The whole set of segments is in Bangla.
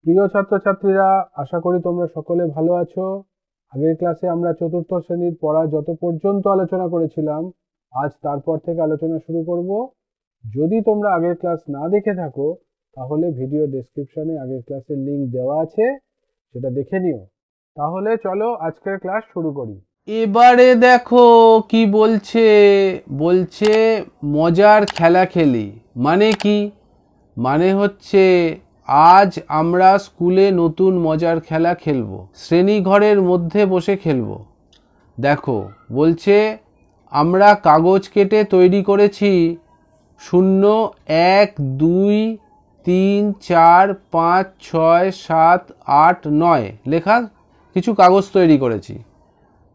প্রিয় ছাত্রছাত্রীরা, আশা করি তোমরা সকলে ভালো আছো। আগের ক্লাসে আমরা চতুর্থ শ্রেণীর পড়া যত পর্যন্ত আলোচনা করেছিলাম, আজ তারপর থেকে আলোচনা শুরু করব। যদি তোমরা আগের ক্লাস না দেখে থাকো, তাহলে ভিডিও ডেসক্রিপশনে আগের ক্লাসের লিংক দেওয়া আছে, সেটা দেখে নিও। তাহলে চলো আজকের ক্লাস শুরু করি। এবারে দেখো কি বলছে। বলছে মজার খেলা খেলি। মানে কি? মানে হচ্ছে আজ আমরা স্কুলে নতুন মজার খেলা খেলবো, শ্রেণীঘরের মধ্যে বসে খেলবো। দেখো বলছে আমরা কাগজ কেটে তৈরি করেছি 0, 1, 2, 3, 4, 5, 6, 7, 8, 9 লেখা কিছু কাগজ তৈরি করেছি।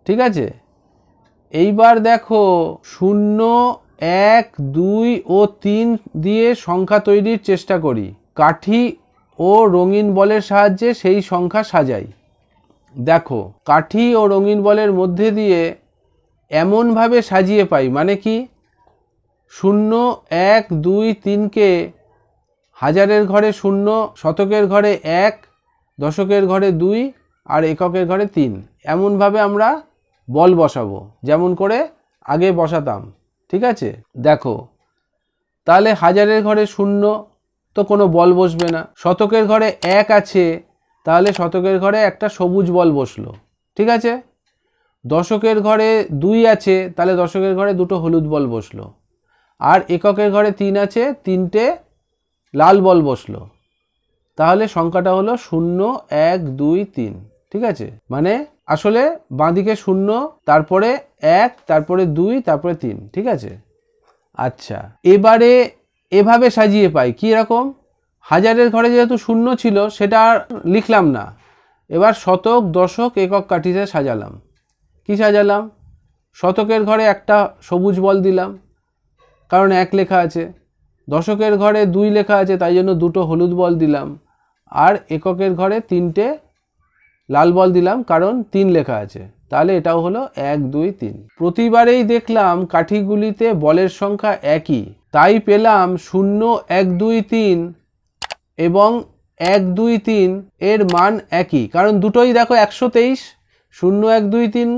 ঠিক আছে, এইবার দেখো 0, 1, 2 ও 3 দিয়ে সংখ্যা তৈরির চেষ্টা করি। কাঠি ও রঙিন বলের সাহায্যে সেই সংখ্যা সাজাই। দেখো কাঠি ও রঙিন বলের মধ্যে দিয়ে এমনভাবে সাজিয়ে পাই। মানে কি? 0, 1, 2, 3কে হাজারের ঘরে 0, শতকের ঘরে 1, দশকের ঘরে 2 আর এককের ঘরে 3, এমনভাবে আমরা বল বসাবো যেমন করে আগে বসাতাম। ঠিক আছে, দেখো তাহলে হাজারের ঘরে 0 তো কোনো বল বসবে না। শতকের ঘরে 1 আছে, তাহলে শতকের ঘরে একটা সবুজ বল বসলো। ঠিক আছে, দশকের ঘরে 2 আছে, তাহলে দশকের ঘরে দুটো হলুদ বল বসলো। আর এককের ঘরে 3 আছে, 3টে লাল বল বসলো। তাহলে সংখ্যাটা হলো 0, 1, 2, 3। ঠিক আছে, মানে আসলে বাঁদিকে 0, তারপরে 1, তারপরে 2, তারপরে 3। ঠিক আছে, আচ্ছা এবারে এভাবে সাজিয়ে পাই। কি রকম? হাজারের ঘরে যেহেতু 0 ছিল সেটা আর লিখলাম না, এবার শতক, দশক, একক কাঠিতে সাজালাম। কি সাজালাম? শতকের ঘরে একটা সবুজ বল দিলাম, কারণ 1 লেখা আছে। দশকের ঘরে 2 লেখা আছে, তাই জন্য দুটো হলুদ বল দিলাম। আর এককের ঘরে 3টে লাল বল দিলাম, কারণ 3 লেখা আছে। তাহলে এটাও হলো 1, 2, 3। প্রতিবারেই দেখলাম কাঠিগুলিতে বলের সংখ্যা একই, তাই পেলাম 0, 1, 2, 3 এবং 1, 2, 3 এর মান একই, কারণ দুটোই দেখো 123। 0, 1, 2, 3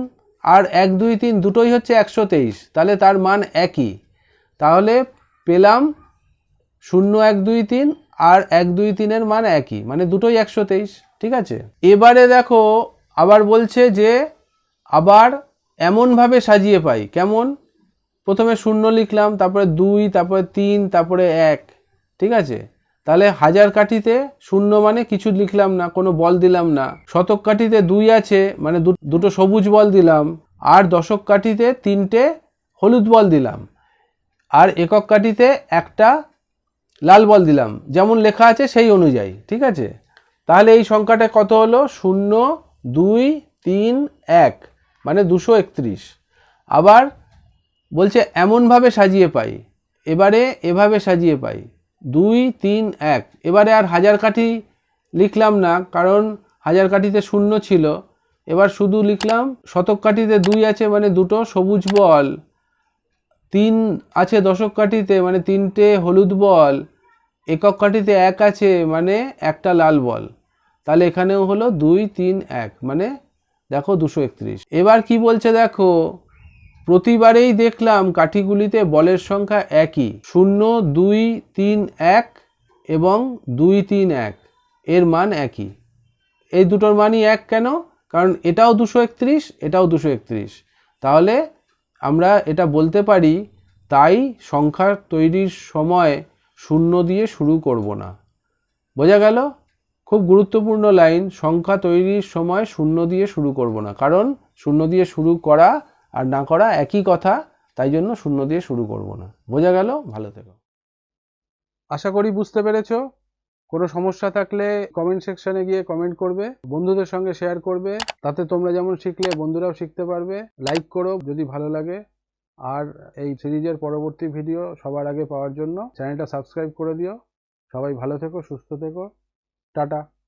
আর 1, 2, 3 দুটোই হচ্ছে 123, তাহলে তার মান একই। তাহলে পেলাম 0, 1, 2, 3 আর 1, 2, 3 এর মান একই, মানে দুটোই 123। ঠিক আছে, এবারে দেখো আবার বলছে যে আবার এমনভাবে সাজিয়ে পাই। কেমন? প্রথমে 0 লিখলাম, তারপরে 2, তারপরে 3, তারপরে 1। ঠিক আছে, তাহলে হাজার কাঠিতে 0 মানে কিছু লিখলাম না, কোনো বল দিলাম না। শতক কাঠিতে 2 আছে, মানে দুটো সবুজ বল দিলাম। আর দশক কাঠিতে 3টে হলুদ বল দিলাম। আর একক কাঠিতে একটা লাল বল দিলাম, যেমন লেখা আছে সেই অনুযায়ী। ঠিক আছে, তাহলে এই সংখ্যাটা কত হলো? 0, 2, 3, 1, মানে 231। আবার বলছে এমনভাবে সাজিয়ে পাই। এবারে এভাবে সাজিয়ে পাই 2, 3, 1। এবারে আর হাজার কাঠি লিখলাম না, কারণ হাজার কাঠিতে 0 ছিল। এবার শুধু লিখলাম শতক কাঠিতে 2 আছে, মানে দুটো সবুজ বল। 3 আছে দশক কাঠিতে, মানে 3টে হলুদ বল। একক কাঠিতে 1 আছে, মানে একটা লাল বল। তাহলে এখানেও হলো 2, 3, 1, মানে দেখো 231। এবার কি বলছে দেখো, প্রতিবারেই দেখলাম কাঠিগুলিতে বলের সংখ্যা একই, 0, 2, 3, 1 এবং 2, 3, 1 এর মান একই। এই দুটোর মানই এক কেন? কারণ এটাও 231, এটাও 231। তাহলে আমরা এটা বলতে পারি, তাই সংখ্যা তৈরির সময় 0 দিয়ে শুরু করব না। বোঝা গেল? খুব গুরুত্বপূর্ণ লাইন, সংখ্যা তৈরির সময় 0 দিয়ে শুরু করব না, কারণ 0 দিয়ে শুরু করা আর না করা একই কথা, তাই জন্য 0 দিয়ে শুরু করব না। বোঝা গেল? ভালো থেকো। আশা করি বুঝতে পেরেছো। কোনো সমস্যা থাকলে কমেন্ট সেকশনে গিয়ে কমেন্ট করবে, বন্ধুদের সঙ্গে শেয়ার করবে, তাতে তোমরা যেমন শিখলে বন্ধুরাও শিখতে পারবে। লাইক করো যদি ভালো লাগে। আর এই সিরিজের পরবর্তী ভিডিও সবার আগে পাওয়ার জন্য চ্যানেলটা সাবস্ক্রাইব করে দিও। সবাই ভালো থেকো, সুস্থ থেকো। টাটা।